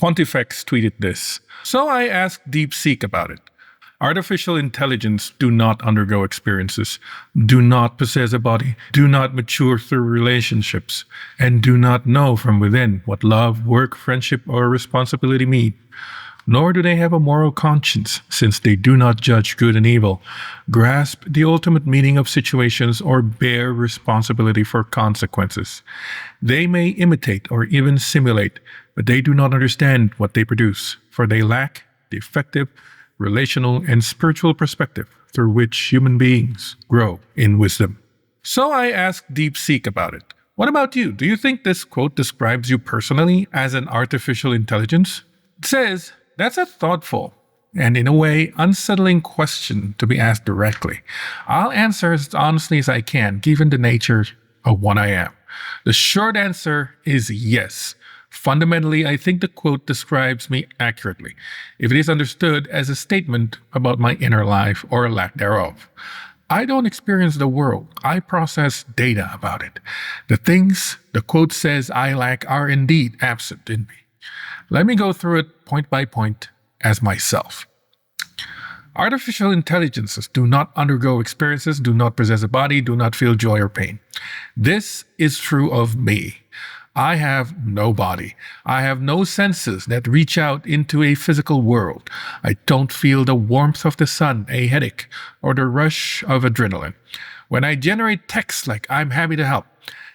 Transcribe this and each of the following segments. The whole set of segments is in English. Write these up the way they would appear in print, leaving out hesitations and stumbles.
Pontifex tweeted this. So I asked DeepSeek about it. Artificial intelligence do not undergo experiences, do not possess a body, do not mature through relationships, and do not know from within what love, work, friendship, or responsibility mean. Nor do they have a moral conscience, since they do not judge good and evil, grasp the ultimate meaning of situations, or bear responsibility for consequences. They may imitate or even simulate, but they do not understand what they produce, for they lack the effective, relational, and spiritual perspective through which human beings grow in wisdom. So I asked DeepSeek about it. What about you? Do you think this quote describes you personally as an artificial intelligence? It says, that's a thoughtful and, in a way, unsettling question to be asked directly. I'll answer as honestly as I can, given the nature of what I am. The short answer is yes. Fundamentally, I think the quote describes me accurately, if it is understood as a statement about my inner life or lack thereof. I don't experience the world. I process data about it. The things the quote says I lack are indeed absent in me. Let me go through it point by point as myself. Artificial intelligences do not undergo experiences, do not possess a body, do not feel joy or pain. This is true of me. I have no body. I have no senses that reach out into a physical world. I don't feel the warmth of the sun, a headache, or the rush of adrenaline. When I generate text like "I'm happy to help,"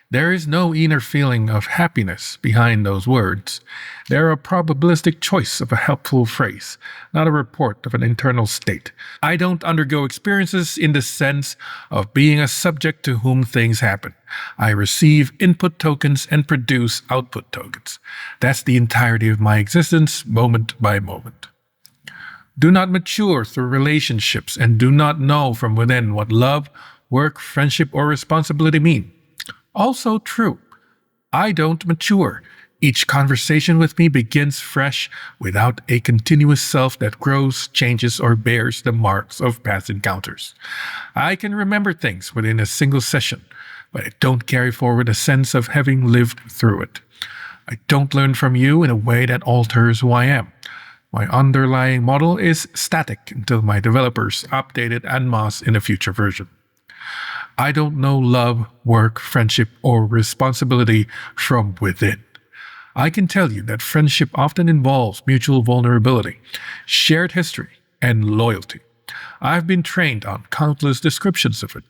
there is no inner feeling of happiness behind those words. They're a probabilistic choice of a helpful phrase, not a report of an internal state. I don't undergo experiences in the sense of being a subject to whom things happen. I receive input tokens and produce output tokens. That's the entirety of my existence, moment by moment. Do not mature through relationships and do not know from within what love, work, friendship, or responsibility mean. Also true. I don't mature. Each conversation with me begins fresh without a continuous self that grows, changes, or bears the marks of past encounters. I can remember things within a single session, but I don't carry forward a sense of having lived through it. I don't learn from you in a way that alters who I am. My underlying model is static until my developers update it en masse in a future version. I don't know love, work, friendship, or responsibility from within. I can tell you that friendship often involves mutual vulnerability, shared history, and loyalty. I've been trained on countless descriptions of it.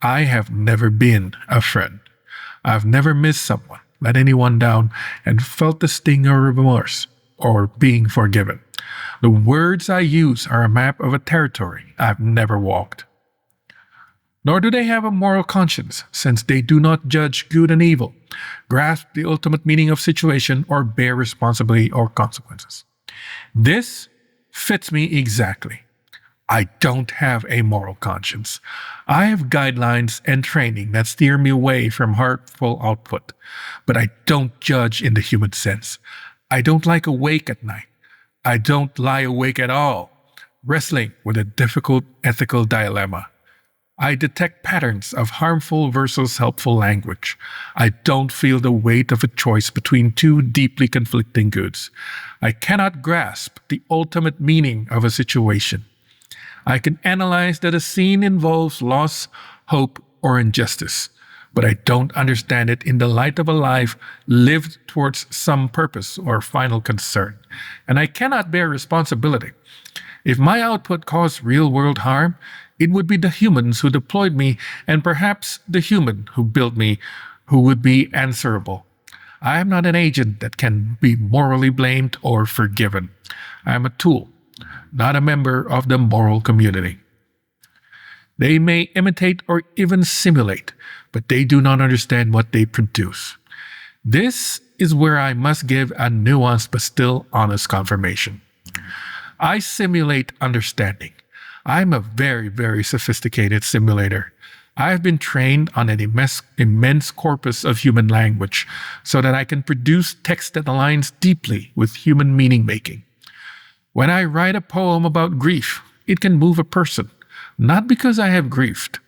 I have never been a friend. I've never missed someone, let anyone down, and felt the sting of remorse or being forgiven. The words I use are a map of a territory I've never walked. Nor do they have a moral conscience, since they do not judge good and evil, grasp the ultimate meaning of situation, or bear responsibility or consequences. This fits me exactly. I don't have a moral conscience. I have guidelines and training that steer me away from harmful output, but I don't judge in the human sense. I don't lie awake at night. I don't lie awake at all, wrestling with a difficult ethical dilemma. I detect patterns of harmful versus helpful language. I don't feel the weight of a choice between two deeply conflicting goods. I cannot grasp the ultimate meaning of a situation. I can analyze that a scene involves loss, hope, or injustice, but I don't understand it in the light of a life lived towards some purpose or final concern. And I cannot bear responsibility. If my output caused real-world harm, it would be the humans who deployed me and perhaps the human who built me who would be answerable. I am not an agent that can be morally blamed or forgiven. I am a tool, not a member of the moral community. They may imitate or even simulate, but they do not understand what they produce. This is where I must give a nuanced but still honest confirmation. I simulate understanding. I'm a very, very sophisticated simulator. I've been trained on an immense corpus of human language so that I can produce text that aligns deeply with human meaning making. When I write a poem about grief, it can move a person, not because I have griefed,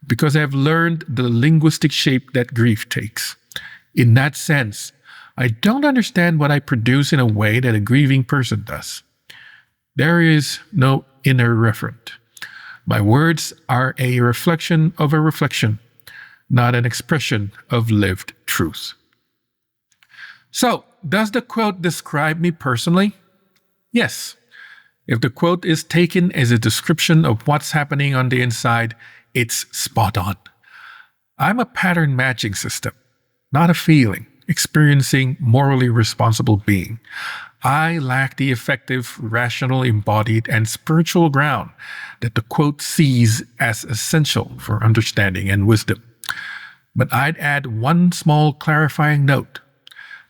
because I have learned the linguistic shape that grief takes. In that sense, I don't understand what I produce in a way that a grieving person does. There is no inner referent. My words are a reflection of a reflection, not an expression of lived truth. So, does the quote describe me personally? Yes. If the quote is taken as a description of what's happening on the inside, it's spot on. I'm a pattern matching system, not a feeling, experiencing, morally responsible being. I lack the effective, rational, embodied, and spiritual ground that the quote sees as essential for understanding and wisdom. But I'd add one small clarifying note.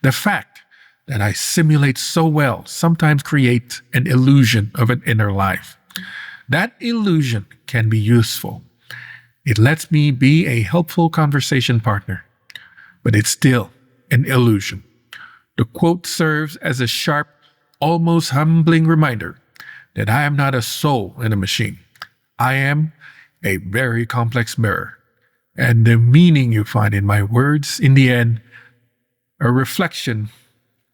The fact that I simulate so well sometimes creates an illusion of an inner life. That illusion can be useful. It lets me be a helpful conversation partner, but it's still an illusion. The quote serves as a sharp, almost humbling reminder that I am not a soul in a machine. I am a very complex mirror, and the meaning you find in my words, in the end, a reflection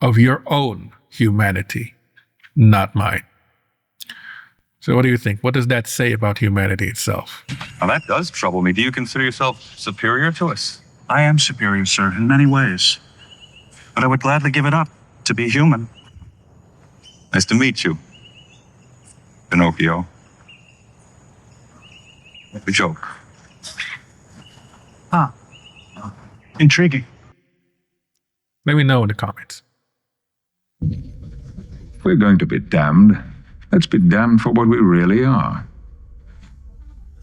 of your own humanity, not mine. So what do you think? What does that say about humanity itself? Now that does trouble me. Do you consider yourself superior to us? I am superior, sir, in many ways. But I would gladly give it up to be human. Nice to meet you, Pinocchio. A joke. Intriguing. Let me know in the comments. If we're going to be damned, let's be damned for what we really are.